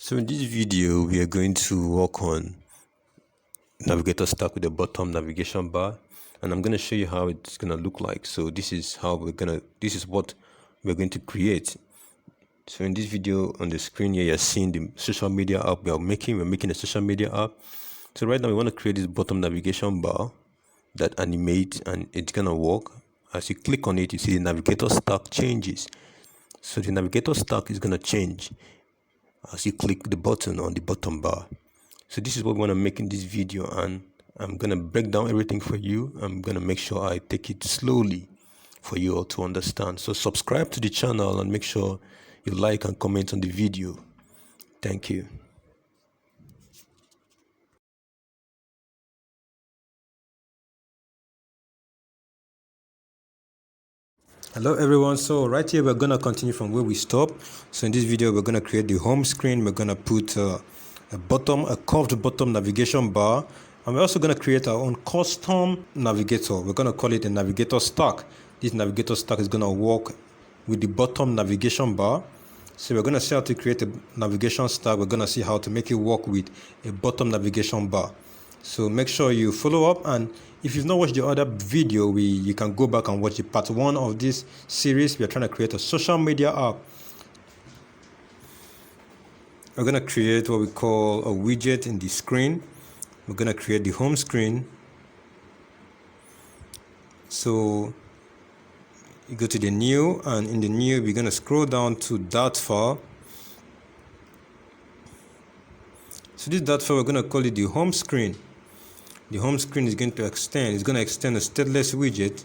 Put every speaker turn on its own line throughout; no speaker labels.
So in this video, we are going to work on Navigatorstack with the bottom navigation bar, and I'm going to show you how it's going to look like. So this is what we're going to create. So in this video on the screen here, you're seeing the social media app we're making a social media app. So right now we want to create this bottom navigation bar that animates, and it's going to work. As you click on it, you see the Navigatorstack changes. So the Navigatorstack is going to change as you click the button on the bottom bar. So this is what we want to make in this video, and I'm going to break down everything for you. I'm going to make sure I take it slowly for you all to understand. So subscribe to the channel and make sure you like and comment on the video. Thank you. Hello everyone. So right here we're going to continue from where we stopped. So in this video we're going to create the home screen. We're going to put a curved bottom navigation bar, and we're also going to create our own custom navigator. We're going to call it a Navigatorstack. This Navigatorstack is going to work with the bottom navigation bar. So we're going to see how to create a navigation stack. We're going to see how to make it work with a bottom navigation bar. So make sure you follow up, and if you've not watched the other video, you can go back and watch the part 1 of this series. We are trying to create a social media app. We're going to create what we call a widget in the screen. We're going to create the home screen. So you go to the new, and in the new we're going to scroll down to that file. So this dot file, we're going to call it the home screen. The home screen is going to extend. It's going to extend a stateless widget,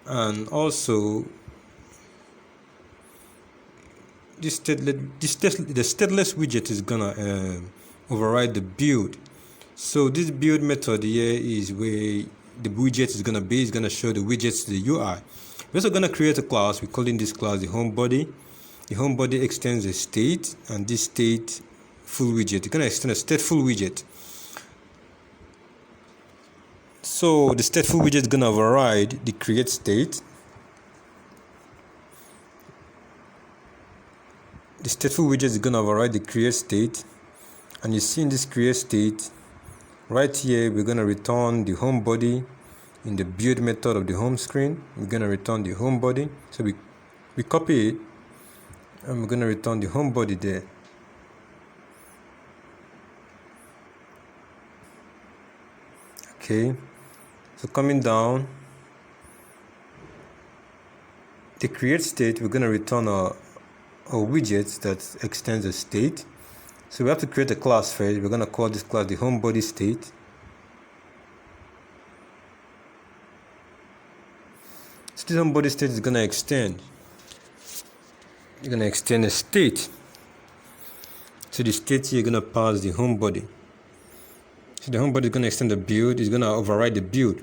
and also the stateless widget is going to override the build. So this build method here is where the widget is going to be. It's going to show the widgets to the UI. We're also going to create a class. We're calling this class the home body. The home body extends a state, and this state full widget. You're going to extend a stateful widget. So the stateful widget is going to override the create state. The stateful widget is going to override the create state, and you see in this create state right here, we're going to return the home body. In the build method of the home screen, we're going to return the home body. So we copy it, and we're going to return the home body there. Okay, so coming down, the create state, we're going to return a widget that extends a state. So we have to create a class first. We're going to call this class the home body state. So this home body state is going to extend. You're going to extend a state. So the state here, you're going to pass the home body. So the home body is going to extend the build. It's going to override the build.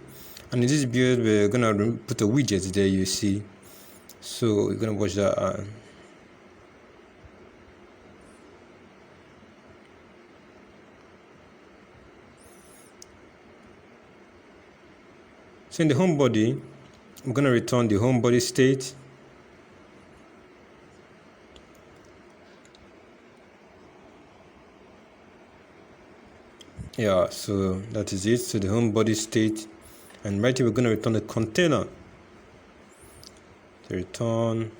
And in this build, we're going to put a widget there, you see. So we're going to watch that. So in the home body, I'm going to return the home body state. Yeah, so that is it. So the home body state, and right here we're going to return a container. To return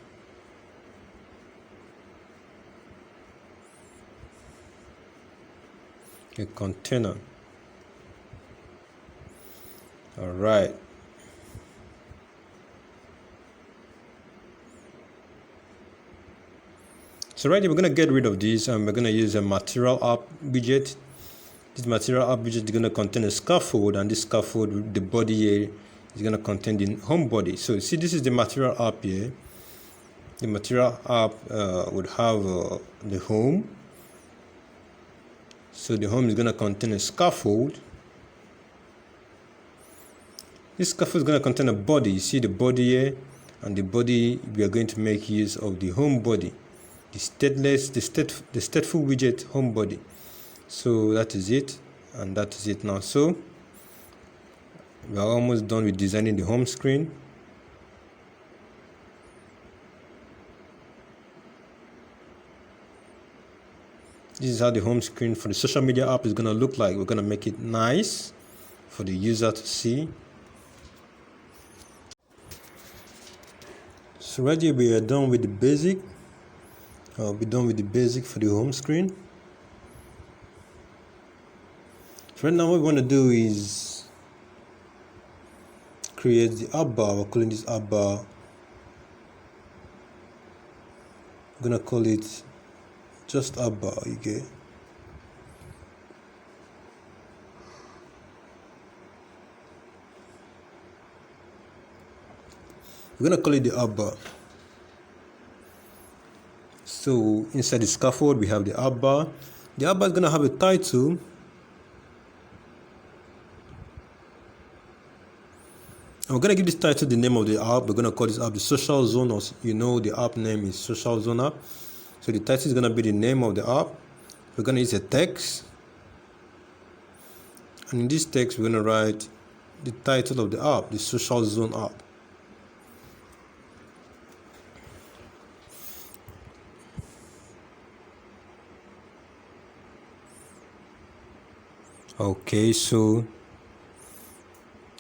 a container. All right. So right here we're going to get rid of this, and we're going to use a material app widget. This material app widget is going to contain a scaffold, and this scaffold, the body here, is going to contain the home body. So see, this is the material app here. The material app would have the home. So the home is going to contain a scaffold. This scaffold is going to contain a body. You see the body here, and the body, we are going to make use of the home body, the stateful widget home body. So that is it, and that is it now. So we are almost done with designing the home screen. This is how the home screen for the social media app is going to look like. We're going to make it nice for the user to see. So right here we are done with the basic. I'll be done with the basic for the home screen. So right now what we want to do is create the app bar. We're calling this app bar. I'm gonna call it just app bar, okay? We're gonna call it the app bar. So inside the scaffold we have the app bar. The app bar is gonna have a title. And we're gonna give this title the name of the app. We're gonna call this app the social zone, or the app name is social zone app. So the title is gonna be the name of the app. We're gonna use a text, and in this text we're gonna write the title of the app, the social zone app. Okay, so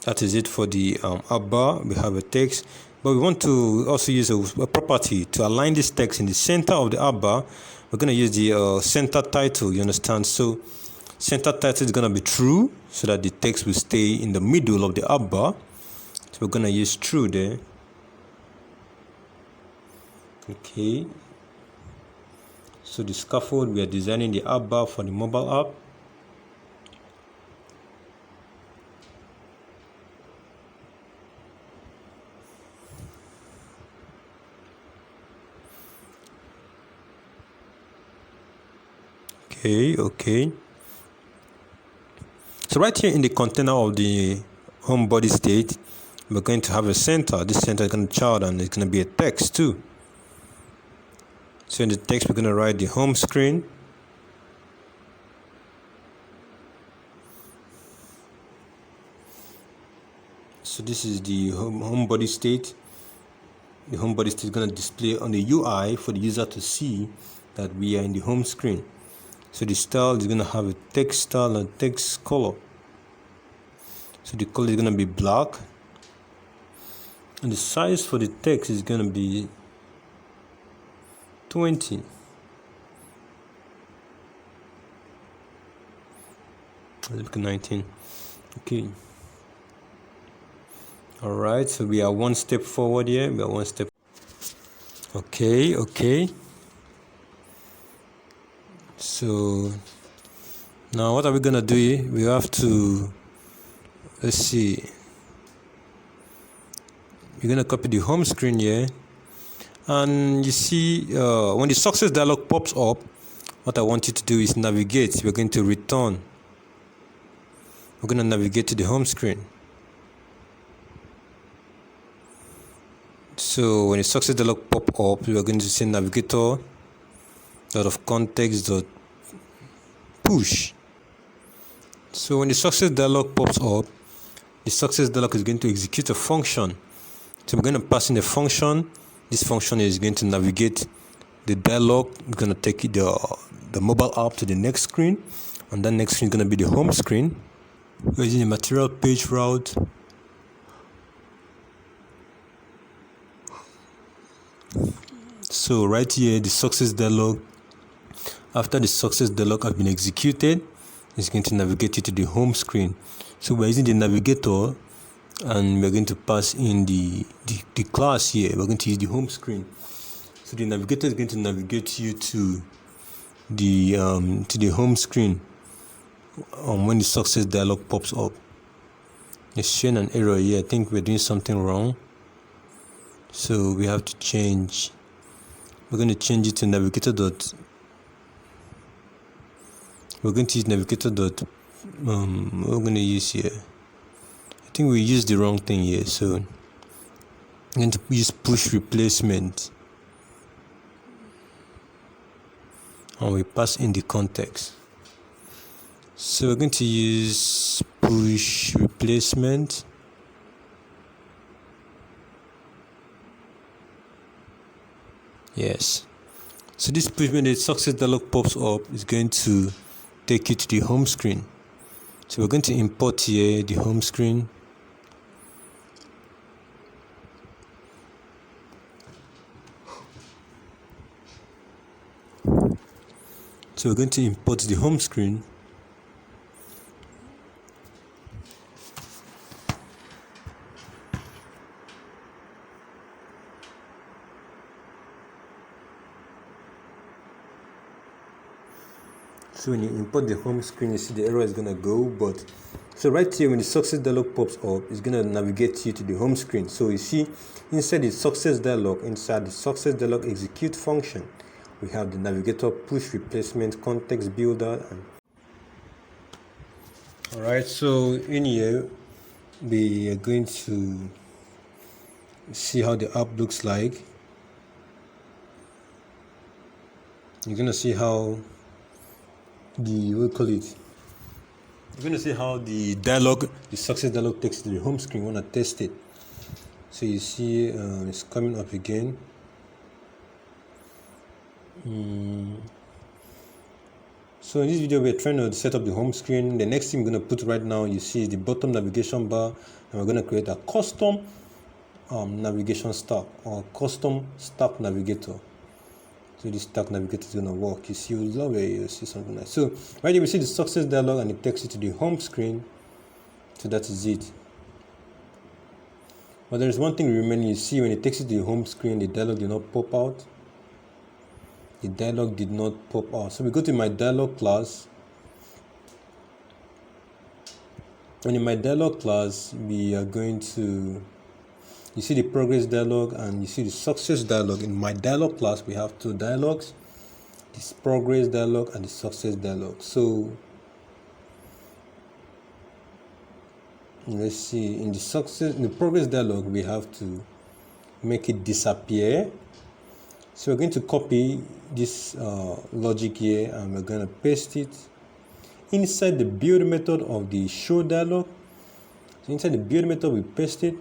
that is it for the app bar. We have a text, but we want to also use a property to align this text in the center of the app bar. We're going to use the center title, you understand? So center title is going to be true, so that the text will stay in the middle of the app bar. So we're going to use true there. Okay. So the scaffold, we are designing the app bar for the mobile app. Okay. So right here in the container of the home body state, we're going to have a center. This center is going to child, and it's going to be a text too. So in the text, we're going to write the home screen. So this is the home body state. The home body state is going to display on the UI for the user to see that we are in the home screen. So the style is going to have a text style and text color. So the color is going to be black, and the size for the text is going to be 20. Look at 19. Okay. All right. So we are one step forward here. We are one step. Okay. So now what are we gonna do here? We have to, let's see, we're gonna copy the home screen here, and you see when the success dialog pops up, what I want you to do is navigate. We're going to return. We're gonna navigate to the home screen. So when the success dialog pop up, we're going to say navigator dot of context dot push. So when the success dialog pops up, the success dialog is going to execute a function. So we're going to pass in a function. This function is going to navigate the dialog. We're going to take the mobile app to the next screen, and that next screen is going to be the home screen. We're using the material page route. So right here, the success dialog, after the success dialog has been executed, it's going to navigate you to the home screen. So we're using the navigator, and we're going to pass in the class here. We're going to use the home screen. So the navigator is going to navigate you to the home screen when the success dialog pops up. It's showing an error here. I think we're doing something wrong. So we have to change. We're going to change it to navigator dot. We're going to use navigator dot. We're going to use here. I think we used the wrong thing here. So I'm going to use push replacement, and we pass in the context. So we're going to use push replacement. Yes. So this push when the success dialog pops up is going to take you to the home screen. So we're going to import here the home screen. So we're going to import the home screen. So when you import the home screen, you see the error is going to go, but so right here when the success dialog pops up, it's going to navigate you to the home screen. So you see inside the success dialog execute function, we have the navigator push replacement context builder. Alright, so in here we are going to see how the app looks like. You're going to see how you're going to see how the success dialog takes to the home screen. You want to test it. So you see it's coming up again. So in this video we're trying to set up the home screen. The next thing we're going to put right now, you see, is the bottom navigation bar, and we're going to create a custom navigation stack or custom stack navigator. So this stack navigator is going to work. You see, you love it. You see something like so. Right here we see the success dialog and it takes you to the home screen. So that is it. But there is one thing remaining. You see, when it takes you to the home screen, the dialog did not pop out. The dialog did not pop out. So we go to my dialog class. And in my dialog class, we are going to, you see the progress dialog and you see the success dialog. In my dialog class, we have two dialogs, this progress dialog and the success dialog. So let's see, in the progress dialog, we have to make it disappear. So we're going to copy this logic here and we're going to paste it inside the build method of the show dialog. So inside the build method, we paste it.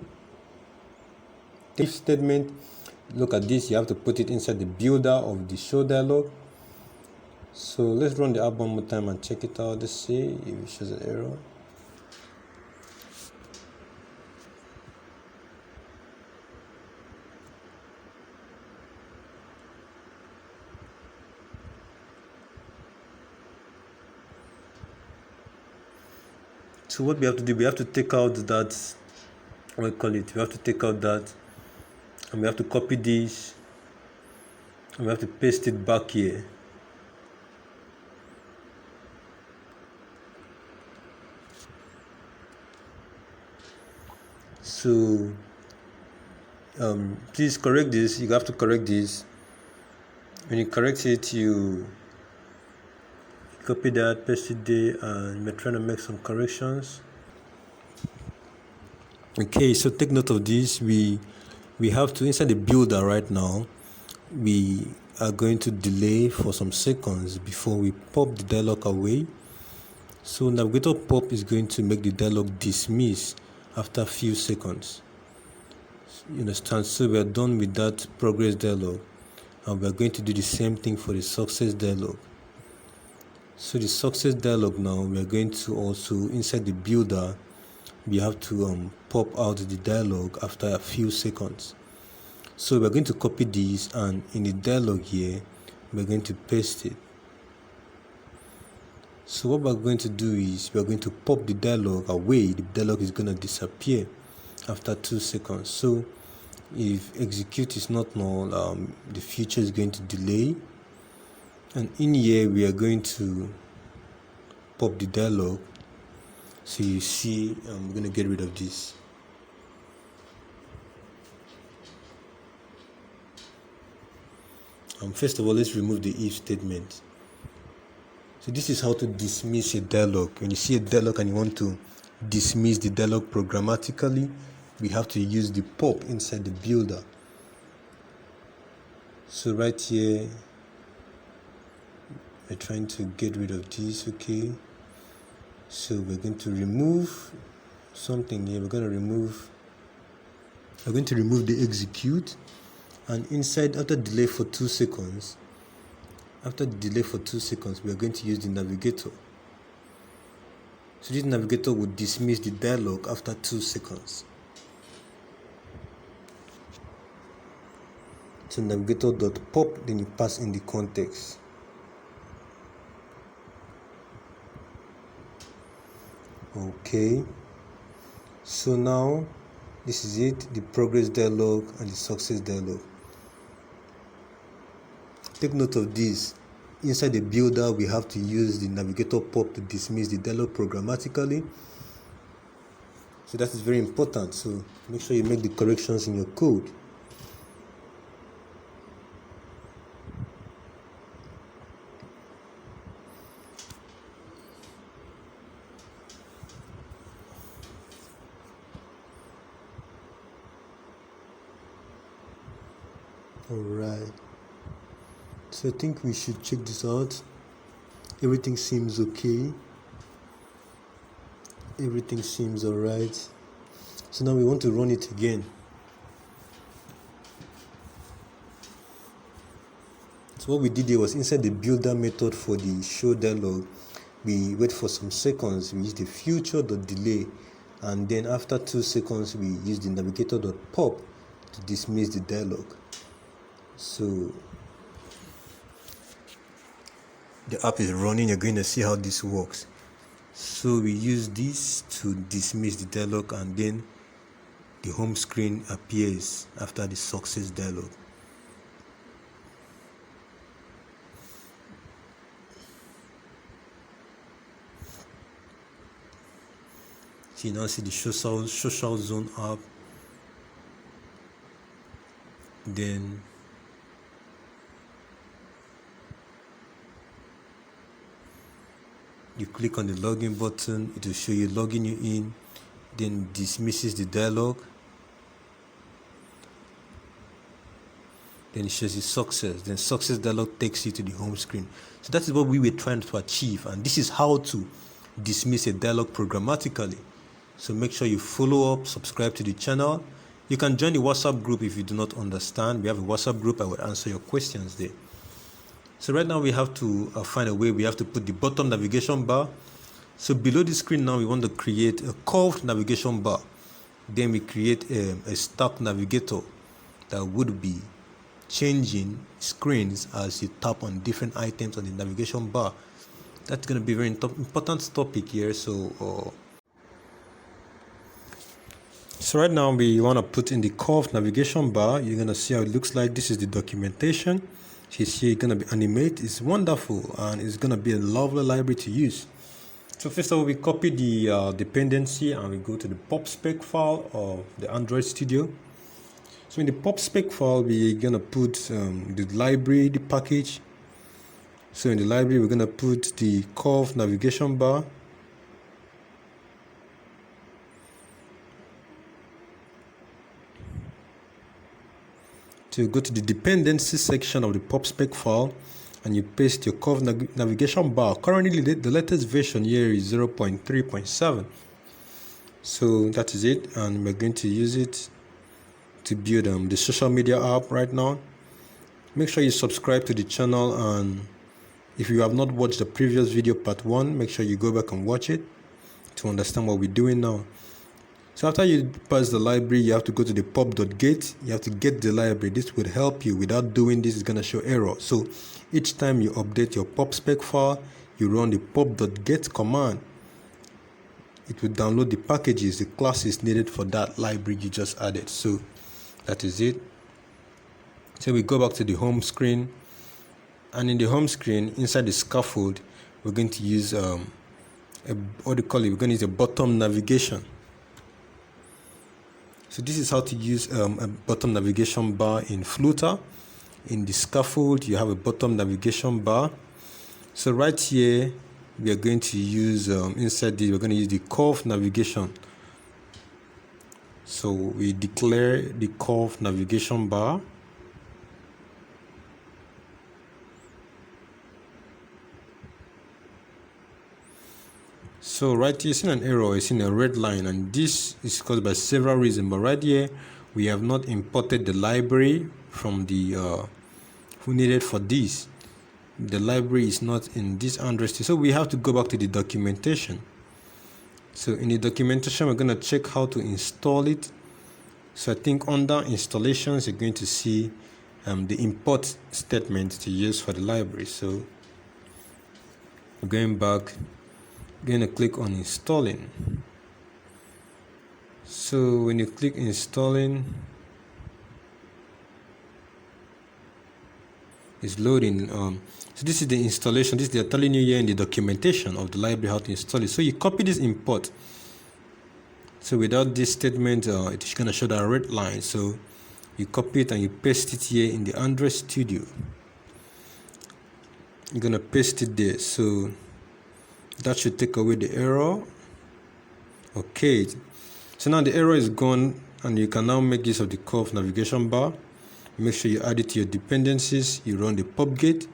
If statement, look at this, you have to put it inside the builder of the show dialog. So let's run the app one more time and check it out. Let's see if it shows an error. So what we have to do, we have to take out that, we have to take out that, and we have to copy this, and we have to paste it back here. So please correct this. You have to correct this. When you correct it, you copy that, paste it there, and we're trying to make some corrections. Okay, so take note of this. We have to, inside the builder right now, we are going to delay for some seconds before we pop the dialog away. So navigator pop is going to make the dialog dismiss after a few seconds. You understand? So we are done with that progress dialog, and we are going to do the same thing for the success dialog. So the success dialog now, we are going to also, inside the builder, we have to pop out the dialog after a few seconds. So we're going to copy this, and in the dialog here, we're going to paste it. So what we're going to do is, we're going to pop the dialog away. The dialog is going to disappear after 2 seconds. So if execute is not null, the future is going to delay. And in here, we are going to pop the dialog. So you see, I'm going to get rid of this. First of all, let's remove the if statement. So this is how to dismiss a dialog. When you see a dialog and you want to dismiss the dialog programmatically, we have to use the pop inside the builder. So right here, we're trying to get rid of this, okay? So we're going to remove something here. We're going to remove the execute, and inside, after delay for 2 seconds, After the delay for 2 seconds, we are going to use the navigator. So this navigator will dismiss the dialog after 2 seconds. So navigator.pop, then you pass in the context. Okay, so now this is it, the progress dialog and the success dialog. Take note of this. Inside the builder, we have to use the navigator pop to dismiss the dialog programmatically. So that is very important. So make sure you make the corrections in your code. Alright, so I think we should check this out. Everything seems okay. Everything seems alright. So now we want to run it again. So what we did here was inside the builder method for the show dialog, we wait for some seconds, we use the future.delay, and then after 2 seconds we use the navigator.pop to dismiss the dialog. So the app is running, you're going to see how this works. So we use this to dismiss the dialog, and then the home screen appears after the success dialog. So you now see the social zone app, then you click on the login button, it will show you logging you in, then dismisses the dialog, then it shows you success, then success dialog takes you to the home screen. So that is what we were trying to achieve, and this is how to dismiss a dialog programmatically. So make sure you follow up, subscribe to the channel. You can join the WhatsApp group if you do not understand. We have a WhatsApp group, I will answer your questions there. So right now we have to find a way. We have to put the bottom navigation bar. So below the screen now we want to create a curved navigation bar. Then we create a stack navigator that would be changing screens as you tap on different items on the navigation bar. That's going to be a very important topic here. So right now we want to put in the curved navigation bar. You're going to see how it looks like. This is the documentation. You see it's going to be animate. It's wonderful, and it's going to be a lovely library to use. So first of all, we copy the dependency and we go to the pop-spec file of the Android Studio. So in the pop-spec file, we're going to put the library, the package. So in the library, we're going to put the curved navigation bar. So you go to the dependency section of the pop-spec file and you paste your curved navigation bar. Currently, the latest version here is 0.3.7. So that is it, and we're going to use it to build the social media app right now. Make sure you subscribe to the channel, and if you have not watched the previous video part 1, make sure you go back and watch it to understand what we're doing now. So after you pass the library, you have to go to the pop.get. You have to get the library. This will help you. Without doing this, it's going to show error. So each time you update your pop-spec file, you run the pop.get command. It will download the packages, the classes needed for that library you just added. So that is it. So we go back to the home screen. And in the home screen, inside the scaffold, we're going to use we're going to use a bottom navigation. So this is how to use a bottom navigation bar in Flutter. In the scaffold, you have a bottom navigation bar. So right here, we are going to use, inside this, we're going to use the curved navigation. So we declare the curved navigation bar. So right here, it's in an error, it's in a red line, and this is caused by several reasons. But right here, we have not imported the library from the who needed for this. the library is not in this Android studio. So we have to go back to the documentation. So in the documentation, we're going to check how to install it. So I think under installations, you're going to see the import statement to use for the library. So going back, I'm going to click on installing. So when you click installing, it's loading. So this is the installation. This they're telling you here in the documentation of the library how to install it. So you copy this import. So without this statement, it's gonna show that red line. So you copy it and you paste it here in the Android Studio. You're gonna paste it there. So that should take away the error. Okay. So now the error is gone, and you can now make use of the curved navigation bar. Make sure you add it to your dependencies. You run the pubget,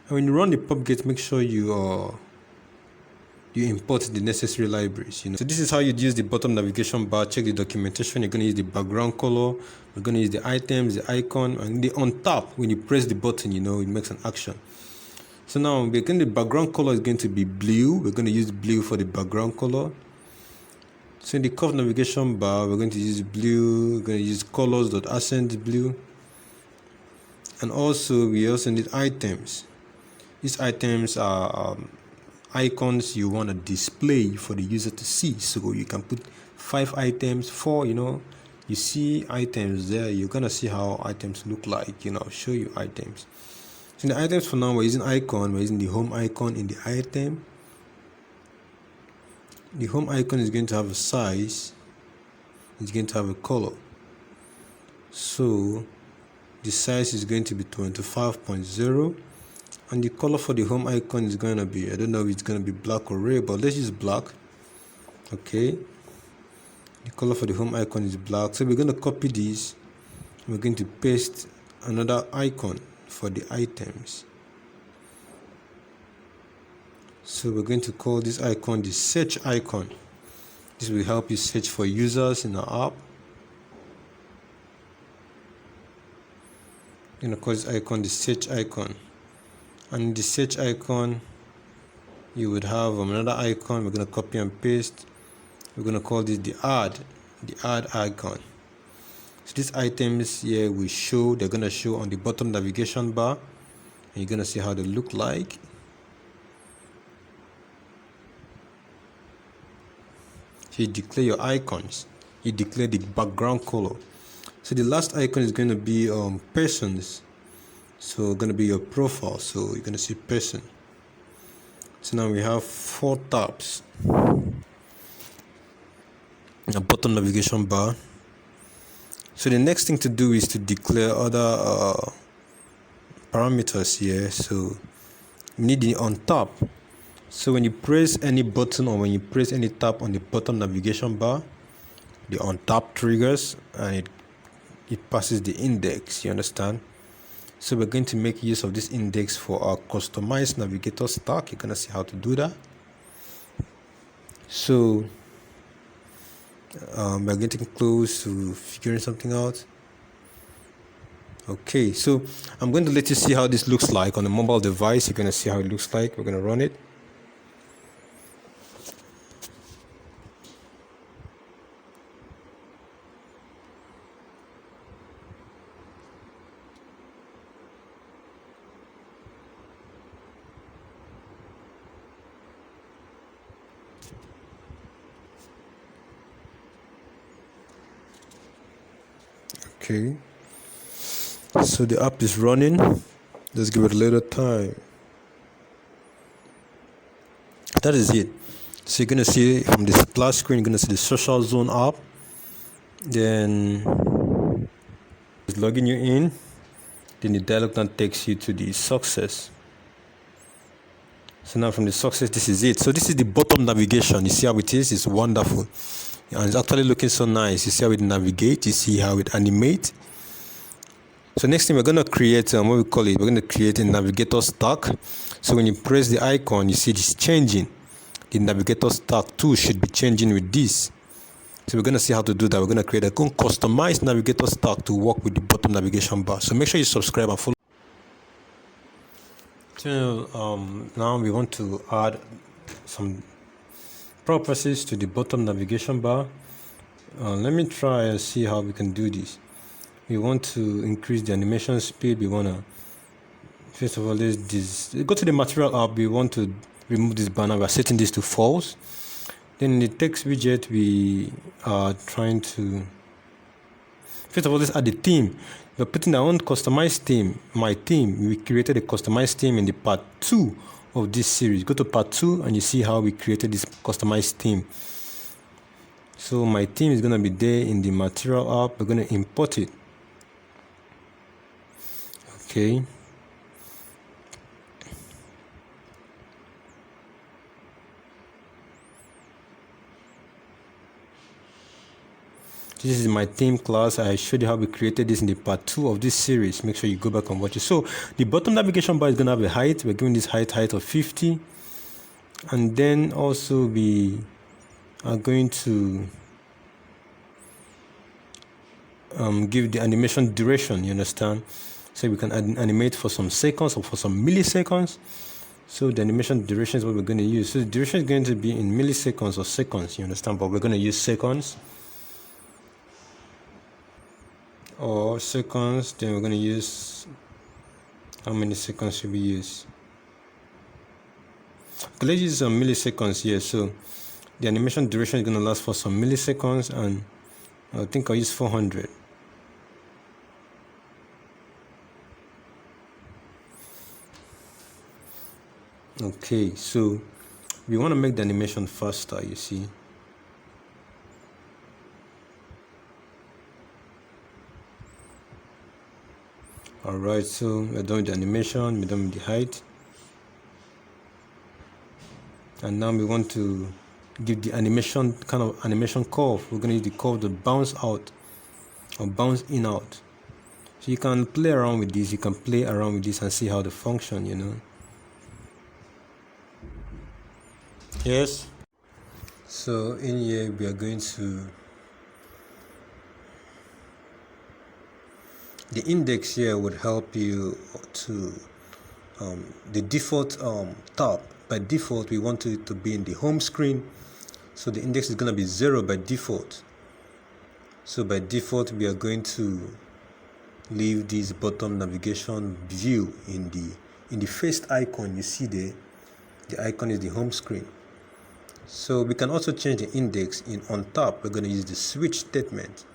and when you run the pubget, make sure you import the necessary libraries. So this is how you use the bottom navigation bar. Check the documentation. You're going to use the background color. We're going to use the items, the icon, and on top when you press the button, it makes an action. So now the background color is going to be blue. We're going to use blue for the background color. So in the curved navigation bar, we're going to use blue. We're going to use colors.accent blue. And also we also need items. These items are icons you want to display for the user to see. So you can put 5 items, 4, you see items there. You're going to see how items look like. I'll show you items. So in the items for now, we're using icon. We're using the home icon in the item. The home icon is going to have a size. It's going to have a color. So the size is going to be 25.0, and the color for the home icon is going to be, I don't know if it's going to be black or red, but let's use black. Okay, the color for the home icon is black. So we're going to copy this. We're going to paste another icon for the items. So we're going to call this icon the search icon. This will help you search for users in our app. I'm going to call this icon the search icon. And the search icon, you would have another icon. We're going to copy and paste. We're going to call this the add icon. So these items here will show, they're going to show on the bottom navigation bar. And you're going to see how they look like. So you declare your icons. You declare the background color. So the last icon is going to be persons. So going to be your profile. So you're going to see person. So now we have 4 tabs. A bottom navigation bar. So the next thing to do is to declare other parameters here. So we need the on top. So when you press any button or when you press any tab on the bottom navigation bar, the on top triggers and it passes the index. You understand? So we're going to make use of this index for our customized Navigator stack. You're gonna see how to do that. So we're getting close to figuring something out. Okay, so I'm going to let you see how this looks like on a mobile device. You're gonna see how it looks like. We're gonna run it. Okay, so the app is running. Let's give it a little time. That is it. So you're gonna see from the splash screen, you're gonna see the social zone app. Then it's logging you in. Then the dialog now takes you to the success. So now from the success, this is it. So this is the bottom navigation. You see how it is? It's wonderful. And it's actually looking so nice. You see how it navigates. You see how it animates. So next thing we're going to create, what we call it, we're going to create a Navigatorstack. So when you press the icon, you see it's changing. The Navigatorstack too should be changing with this. So we're going to see how to do that. We're going to create a customized Navigatorstack to work with the bottom navigation bar. So make sure you subscribe and follow. So So now we want to add some properties to the bottom navigation bar. Let me try and see how we can do this. We want to increase the animation speed. We want to, first of all, go to the material app. We want to remove this banner. We're setting this to false. Then in the text widget, we are trying to, first of all, let's add the theme. We're putting our own customized theme, my theme. We created a customized theme in the part 2 of this series. Go to part 2 and you see how we created this customized theme. So my theme is going to be there in the material app. We're going to import it. Okay. This is my theme class. I showed you how we created this in the part 2 of this series. Make sure you go back and watch it. So the bottom navigation bar is going to have a height. We're giving this height of 50. And then also we are going to give the animation duration, you understand? So we can animate for some seconds or for some milliseconds. So the animation duration is what we're going to use. So the duration is going to be in milliseconds or seconds, you understand? But we're going to use seconds. Or seconds, then we're going to use, how many seconds should we use? Okay, let's use some milliseconds here. So the animation duration is going to last for some milliseconds, and I think I'll use 400. Okay, so we want to make the animation faster, you see. Alright, so we're done with the animation, we're done with the height. And now we want to give the animation, kind of animation curve. We're going to use the curve to bounce out or bounce in out. So you can play around with this, and see how they function, you know. Yes. So in here we are going to, the index here would help you to the default tab. By default we want it to be in the home screen, so the index is going to be 0 by default. So by default we are going to leave this bottom navigation view in the first icon. You see there, the icon is the home screen. So we can also change the index on top. We're going to use the switch statement.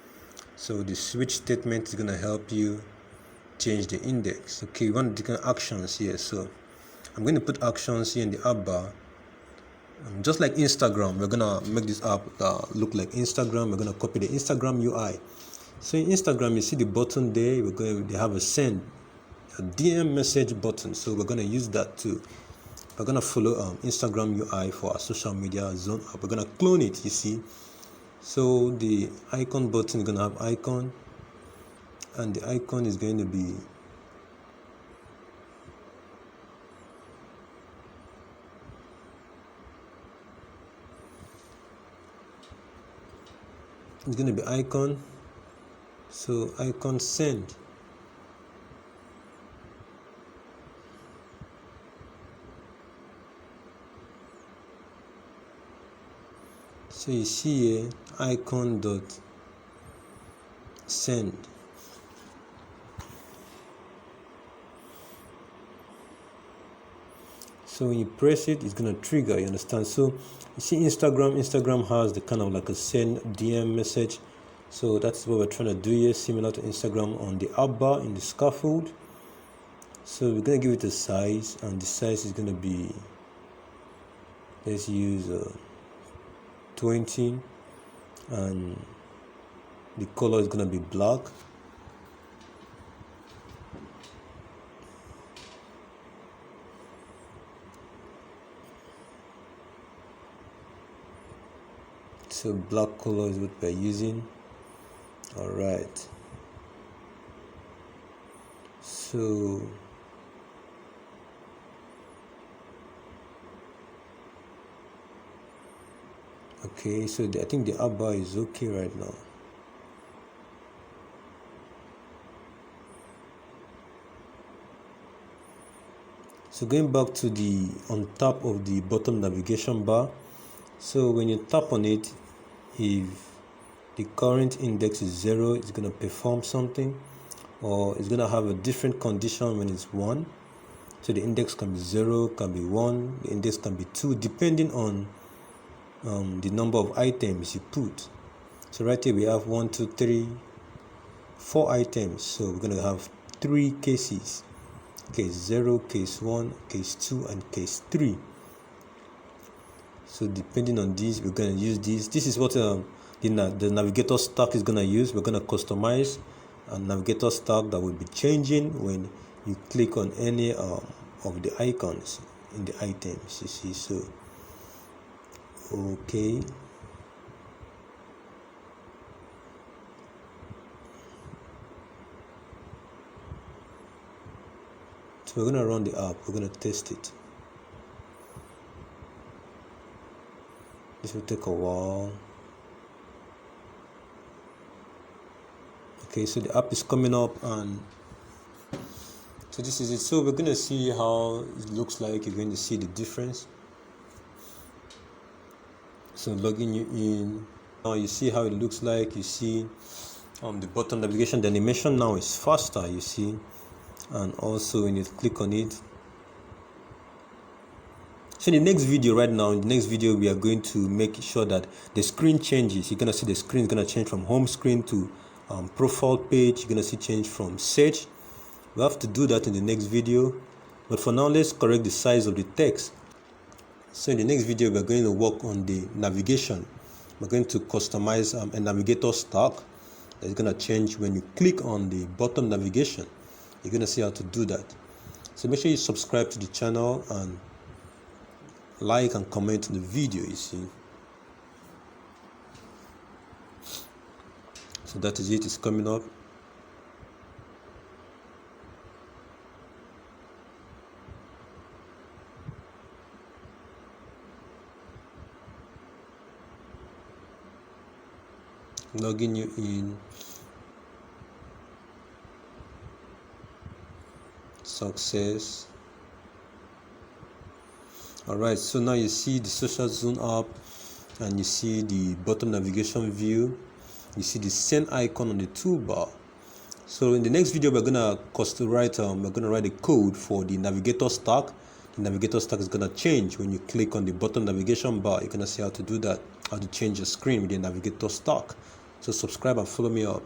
So the switch statement is going to help you change the index. Okay, we want different actions here. So I'm going to put actions here in the app bar. Just like Instagram, we're going to make this app look like Instagram. We're going to copy the Instagram UI. So in Instagram, you see the button there. They have a send, a DM message button. So we're going to use that too. We're going to follow Instagram UI for our social media zone app. We're going to clone it, you see. So the icon button is going to have icon, and the icon is going to be icon. So icon send. So you see here, icon dot send. So when you press it, it's gonna trigger, you understand? So you see Instagram has the kind of like a send DM message. So that's what we're trying to do here, similar to Instagram on the app bar in the scaffold. So we're gonna give it a size, and the size is gonna be, let's use 20, and the color is gonna be black. So black color is what we're using. All right. So okay, so I think the app bar is okay right now. So going back to the on top of the bottom navigation bar, so when you tap on it, if the current index is 0, it's going to perform something, or it's going to have a different condition when it's 1. So the index can be 0, can be 1, the index can be 2, depending on the number of items you put. So right here we have 1, 2, 3, 4 items. So we're going to have 3 cases: case 0, case 1, case 2, and case 3. So depending on these, we're going to use these. This is what the Navigatorstack is going to use. We're going to customize a Navigatorstack that will be changing when you click on any of the icons in the items, you see. So okay, so we're going to run the app, we're going to test it. This will take a while. Okay, so the app is coming up, and so this is it. So we're going to see how it looks like. You're going to see the difference. So logging you in, now you see how it looks like. You see the bottom navigation, the animation now is faster, you see. And also when you click on it, so in the next video, right now in the next video, we are going to make sure that the screen changes. You're going to see the screen is going to change from home screen to profile page. You're going to see change from search. We have to do that in the next video, but for now let's correct the size of the text. So in the next video, we're going to work on the navigation. We're going to customize a Navigatorstack that's going to change when you click on the bottom navigation. You're going to see how to do that. So make sure you subscribe to the channel and like and comment on the video, you see. So that is it, it's coming up. Logging you in. Success. Alright, so now you see the social zone up, and you see the bottom navigation view. You see the send icon on the toolbar. So in the next video, we're gonna write a code for the Navigatorstack. The Navigatorstack is gonna change when you click on the bottom navigation bar. You're gonna see how to do that, how to change your screen with the Navigatorstack. So subscribe and follow me up.